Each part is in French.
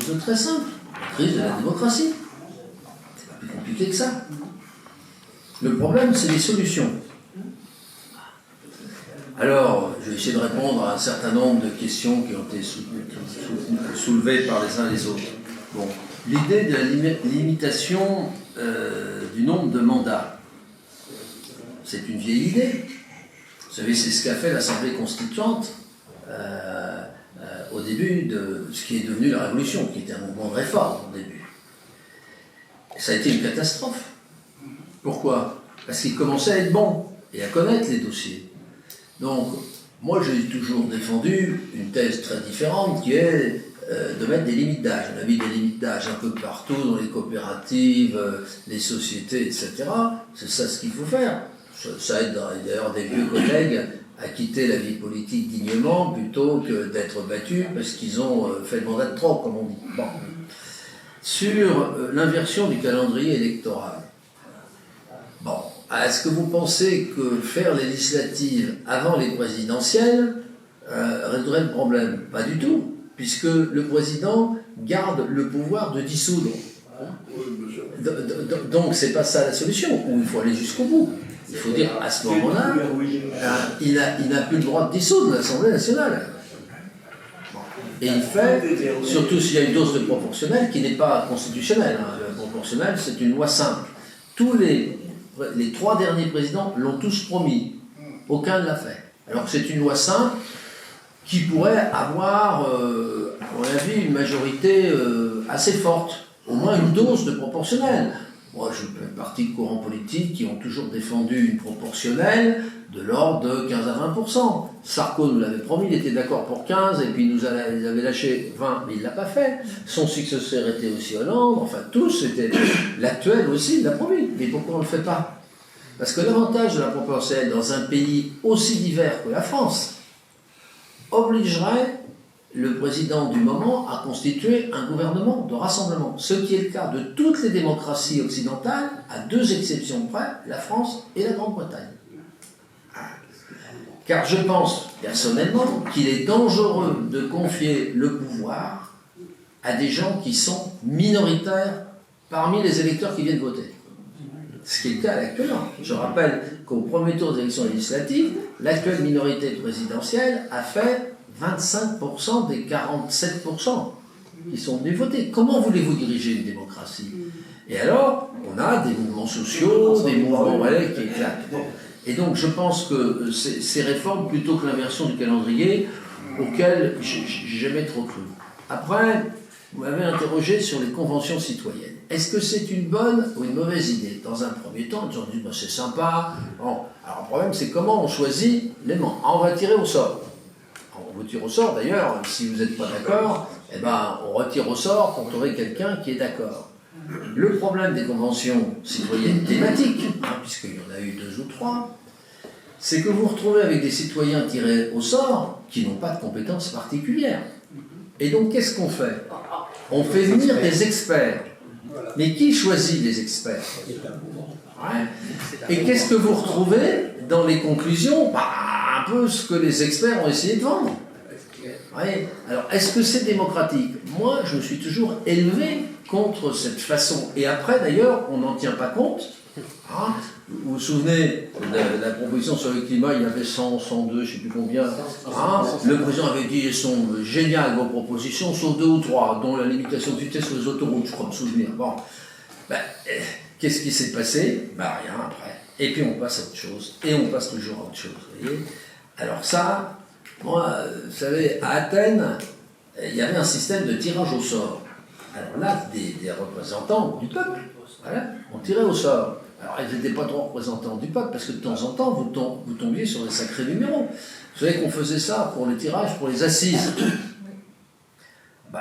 chose de très simple, la crise de la démocratie. C'est pas plus compliqué que ça. Le problème, c'est les solutions. Alors, je vais essayer de répondre à un certain nombre de questions qui ont été soulevées par les uns et les autres. Bon, l'idée de la limitation du nombre de mandats, c'est une vieille idée. Vous savez, c'est ce qu'a fait l'Assemblée constituante au début de ce qui est devenu la Révolution, qui était un mouvement de réforme au début. Et ça a été une catastrophe. Pourquoi? Parce qu'il commençait à être bon et à connaître les dossiers. Donc, moi, j'ai toujours défendu une thèse très différente qui est de mettre des limites d'âge. On a mis des limites d'âge un peu partout, dans les coopératives, les sociétés, etc. C'est ça ce qu'il faut faire. Ça aide d'ailleurs des vieux collègues à quitter la vie politique dignement plutôt que d'être battus parce qu'ils ont fait le mandat de trop, comme on dit. Bon. Sur l'inversion du calendrier électoral. Bon. Est-ce que vous pensez que faire les législatives avant les présidentielles résoudrait le problème? Pas du tout, puisque le président garde le pouvoir de dissoudre. Donc c'est pas ça la solution, ou il faut aller jusqu'au bout. Il faut dire à ce moment-là, il n'a plus le droit de dissoudre l'Assemblée nationale. Et il fait, surtout s'il y a une dose de proportionnel qui n'est pas constitutionnelle. Hein. Le proportionnel, c'est une loi simple. Tous les 3 derniers présidents l'ont tous promis. Aucun ne l'a fait. Alors que c'est une loi simple qui pourrait avoir, à mon avis, une majorité assez forte. Au moins une dose de proportionnel. Moi, je fais partie de courants politiques qui ont toujours défendu une proportionnelle de l'ordre de 15 à 20%. Sarko nous l'avait promis, il était d'accord pour 15, et puis il avait lâché 20, mais il ne l'a pas fait. Son successeur était aussi Hollande, enfin tous, c'était l'actuel aussi, il l'a promis. Mais pourquoi on ne le fait pas? Parce que l'avantage de la proportionnelle dans un pays aussi divers que la France obligerait le président du moment à constituer un gouvernement de rassemblement. Ce qui est le cas de toutes les démocraties occidentales, à 2 exceptions près, la France et la Grande-Bretagne. Car je pense, personnellement, qu'il est dangereux de confier le pouvoir à des gens qui sont minoritaires parmi les électeurs qui viennent voter. Ce qui est le cas actuellement. Je rappelle qu'au premier tour des élections législatives, l'actuelle minorité présidentielle a fait 25% des 47% qui sont venus voter. Comment voulez-vous diriger une démocratie? Et alors, on a des mouvements sociaux, des mouvements qui éclatent. Et donc, je pense que ces réformes, plutôt que l'inversion du calendrier, auxquelles j'ai jamais trop cru. Après, vous m'avez interrogé sur les conventions citoyennes. Est-ce que c'est une bonne ou une mauvaise idée? Dans un premier temps, les gens disent c'est sympa. Bon. Alors, le problème, c'est comment on choisit les membres. On va tirer au sort. On vous tire au sort d'ailleurs, si vous n'êtes pas d'accord, eh ben, on retire au sort pour trouver quelqu'un qui est d'accord. Le problème des conventions citoyennes thématiques, puisqu'il y en a eu 2 ou 3, c'est que vous vous retrouvez avec des citoyens tirés au sort qui n'ont pas de compétences particulières. Et donc qu'est-ce qu'on fait? On fait venir des experts. Mais qui choisit les experts? Ouais. Et qu'est-ce que vous retrouvez dans les conclusions? Un peu ce que les experts ont essayé de vendre. Ouais. Alors, est-ce que c'est démocratique? Moi, je me suis toujours élevé contre cette façon. Et après, d'ailleurs, on n'en tient pas compte. Hein? Vous vous souvenez de la proposition sur le climat, il y avait 100, 102, je ne sais plus combien. Hein? Le président avait dit, elles sont géniales vos propositions, sauf 2 ou 3, dont la limitation de vitesse sur les autoroutes, je crois me souvenir. Bon. Qu'est-ce qui s'est passé? Rien après. Et puis on passe à autre chose. Et on passe toujours à autre chose. Vous voyez? Alors ça, moi, vous savez, à Athènes, il y avait un système de tirage au sort. Alors là, des représentants du peuple, voilà, on tirait au sort. Alors ils n'étaient pas trop représentants du peuple, parce que de temps en temps, vous tombiez sur des sacrés numéros. Vous savez qu'on faisait ça pour les tirages, pour les assises.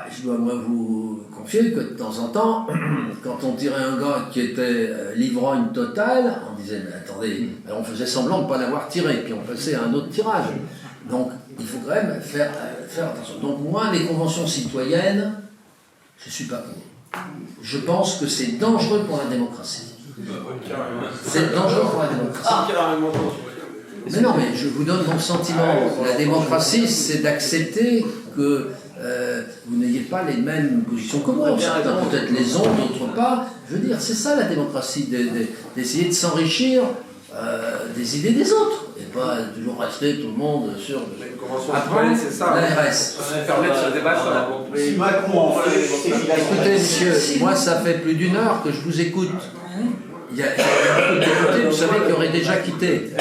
Je dois moi vous confier que de temps en temps, quand on tirait un gars qui était l'ivrogne total, on disait, mais attendez, alors on faisait semblant de ne pas l'avoir tiré, puis on passait à un autre tirage. Donc, il faut quand même faire attention. Donc, moi, les conventions citoyennes, je ne suis pas pour. Je pense que c'est dangereux pour la démocratie. C'est dangereux pour la démocratie. Mais non, mais je vous donne mon sentiment. La démocratie, c'est d'accepter que vous n'ayez pas les mêmes positions que moi. Certains peut-être les ont, d'autres pas. Je veux dire, c'est ça la démocratie, d'essayer de s'enrichir des idées des autres, et pas toujours rester tout le monde sur... Après, c'est ça. L'ARS. Permettre ce débat sur la compris. Si Macron en fait, Écoutez, monsieur, moi ça fait plus d'1 heure que je vous écoute. Il y a beaucoup de députés, vous savez, qui auraient déjà quitté.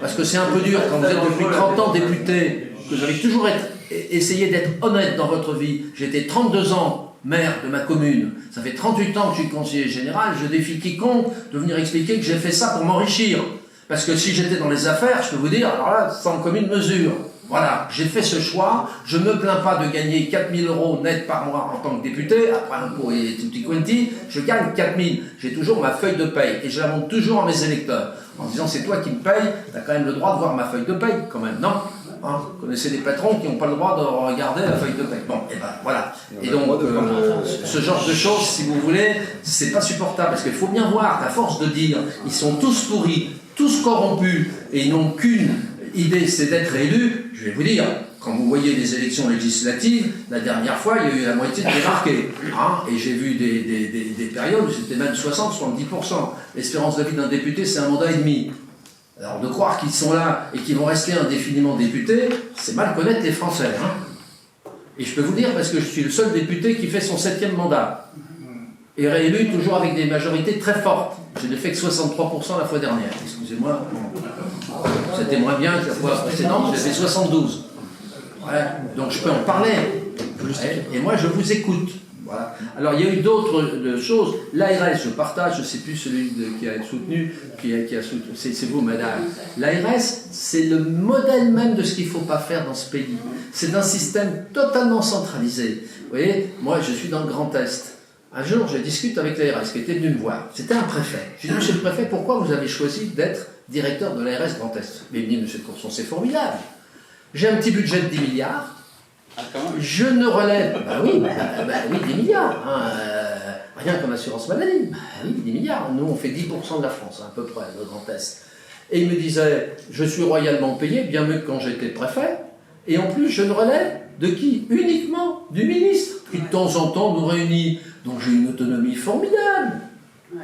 Parce que c'est un peu dur, quand vous êtes depuis 30 ans député, que vous avez toujours essayé d'être honnête dans votre vie. J'ai été 32 ans maire de ma commune, ça fait 38 ans que je suis conseiller général, je défie quiconque de venir expliquer que j'ai fait ça pour m'enrichir. Parce que si j'étais dans les affaires, je peux vous dire, alors là, sans commune mesure. Voilà, j'ai fait ce choix, je ne me plains pas de gagner 4 000 € net par mois en tant que député, après impôts et tutti quanti, je gagne 4 000, j'ai toujours ma feuille de paye, et je la montre toujours à mes électeurs, en disant c'est toi qui me payes, tu as quand même le droit de voir ma feuille de paye, quand même, non? Hein, vous connaissez des patrons qui n'ont pas le droit de regarder la feuille de paye. Bon, et ben voilà. Et donc, ce genre de choses, si vous voulez, c'est pas supportable, parce qu'il faut bien voir qu'à force de dire, ils sont tous pourris, tous corrompus, et ils n'ont qu'une idée, c'est d'être élus. Je vais vous dire, quand vous voyez les élections législatives, la dernière fois, il y a eu la moitié de démarqués. Hein, et j'ai vu des périodes où c'était même 60-70%. L'espérance de vie d'un député, c'est 1 mandat et demi. Alors de croire qu'ils sont là et qu'ils vont rester indéfiniment députés, c'est mal connaître les Français. Hein. Et je peux vous dire, parce que je suis le seul député qui fait son 7e mandat. Et réélu toujours avec des majorités très fortes. Je n'ai fait que 63% la fois dernière. Excusez-moi. C'était moins bien que la fois précédente, j'ai fait 72. Voilà. Donc je peux en parler. Et moi je vous écoute. Voilà. Alors il y a eu d'autres choses. L'ARS, je partage, je ne sais plus celui qui a soutenu, qui a soutenu, c'est vous madame. L'ARS, c'est le modèle même de ce qu'il ne faut pas faire dans ce pays. C'est un système totalement centralisé. Vous voyez, moi je suis dans le Grand Est. Un jour, je discute avec l'ARS qui était venu me voir. C'était un préfet. Je lui ai dit, monsieur le préfet, pourquoi vous avez choisi d'être directeur de l'ARS Grand Est? Mais il me dit, monsieur le Courson, c'est formidable. J'ai un petit budget de 10 milliards. Je ne relève... oui, 10 milliards. Hein, rien qu'en assurance maladie. Oui, 10 milliards. Nous, on fait 10% de la France, à peu près, le Grand Est. Et il me disait, je suis royalement payé, bien mieux que quand j'étais préfet. Et en plus, je ne relève de qui? Uniquement du ministre, qui de temps en temps nous réunit. Donc j'ai une autonomie formidable.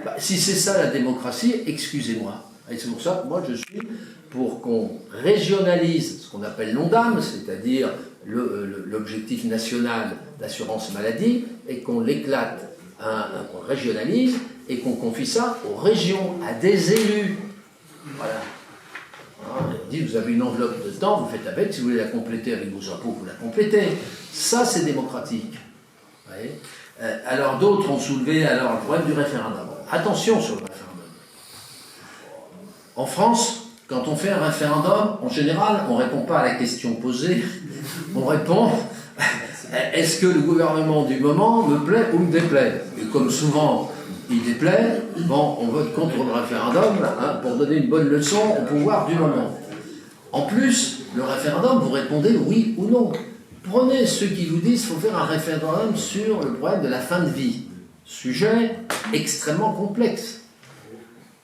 Bah, si c'est ça la démocratie, excusez-moi. Et c'est pour ça que moi je suis pour qu'on régionalise ce qu'on appelle l'ONDAM, c'est-à-dire l'objectif national d'assurance maladie, et qu'on l'éclate, qu'on régionalise, et qu'on confie ça aux régions, à des élus. Voilà. On dit, vous avez une enveloppe de temps, vous faites avec, si vous voulez la compléter avec vos impôts, vous la complétez. Ça, c'est démocratique. Vous voyez ? Alors d'autres ont soulevé alors le problème du référendum. Attention sur le référendum. En France, quand on fait un référendum, en général, on ne répond pas à la question posée, on répond est-ce que le gouvernement du moment me plaît ou me déplaît? Et comme souvent il déplaît, bon, on vote contre le référendum hein, pour donner une bonne leçon au pouvoir du moment. En plus, le référendum, vous répondez oui ou non. Prenez ceux qui vous disent qu'il faut faire un référendum sur le problème de la fin de vie. Sujet extrêmement complexe.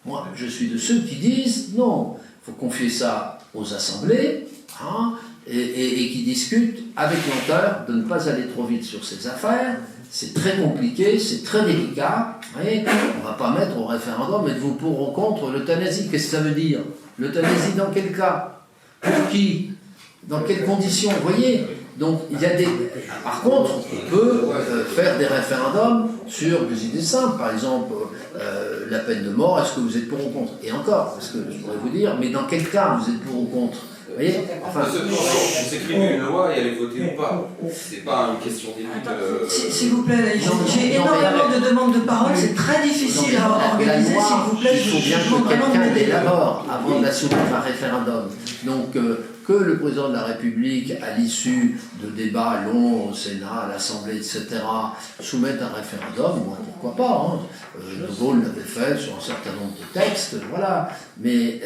Moi, je suis de ceux qui disent non, il faut confier ça aux assemblées hein, et qui discutent avec lenteur de ne pas aller trop vite sur ces affaires. C'est très compliqué, c'est très délicat. Et on ne va pas mettre au référendum êtes-vous pour ou contre l'euthanasie. Qu'est-ce que ça veut dire? L'euthanasie dans quel cas? Pour qui? Dans quelles conditions? Vous voyez? Donc, il y a des... Par contre, on peut faire des référendums sur des idées simples. Par exemple, la peine de mort, est-ce que vous êtes pour ou contre? Et encore, parce que je pourrais vous dire, mais dans quel cas vous êtes pour ou contre? Vous voyez enfin, on s'écrivait une loi et elle est votée ou pas. C'est pas une question d'élude. S'il vous plaît, j'ai énormément de demandes de parole, c'est très difficile à organiser, s'il vous plaît. Il faut bien que quelqu'un l'élabore avant de la soumettre à un référendum. Donc, que le président de la République, à l'issue de débats longs au Sénat, à l'Assemblée, etc., soumette un référendum, bon, pourquoi pas, hein. De Gaulle l'avait fait sur un certain nombre de textes, voilà, mais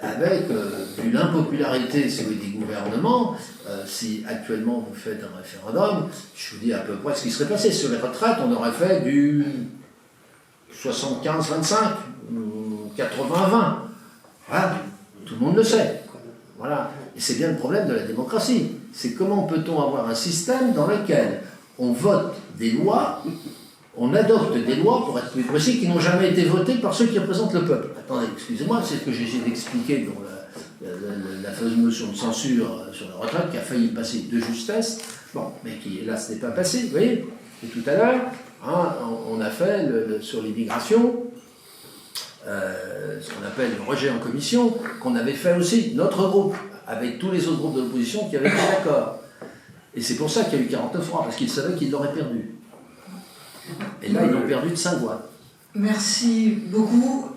avec vu l'impopularité si vous voulez, des gouvernements, si actuellement vous faites un référendum, je vous dis à peu près ce qui serait passé. Sur les retraites, on aurait fait du 75-25, 80-20, voilà, tout le monde le sait. Voilà. Et c'est bien le problème de la démocratie. C'est comment peut-on avoir un système dans lequel on vote des lois, on adopte des lois, pour être plus précis, qui n'ont jamais été votées par ceux qui représentent le peuple. Attendez, excusez-moi, c'est ce que j'essaie d'expliquer dans la fameuse motion de censure sur la retraite qui a failli passer de justesse, bon, mais qui, hélas, n'est pas passé, vous voyez. Et tout à l'heure, hein, on a fait, sur l'immigration, ce qu'on appelle le rejet en commission, qu'on avait fait aussi, notre groupe, avec tous les autres groupes de l'opposition qui avaient été d'accord. Et c'est pour ça qu'il y a eu 49-3, parce qu'ils savaient qu'ils l'auraient perdu. Et là, ils l'ont perdu de 5 voix. Merci beaucoup.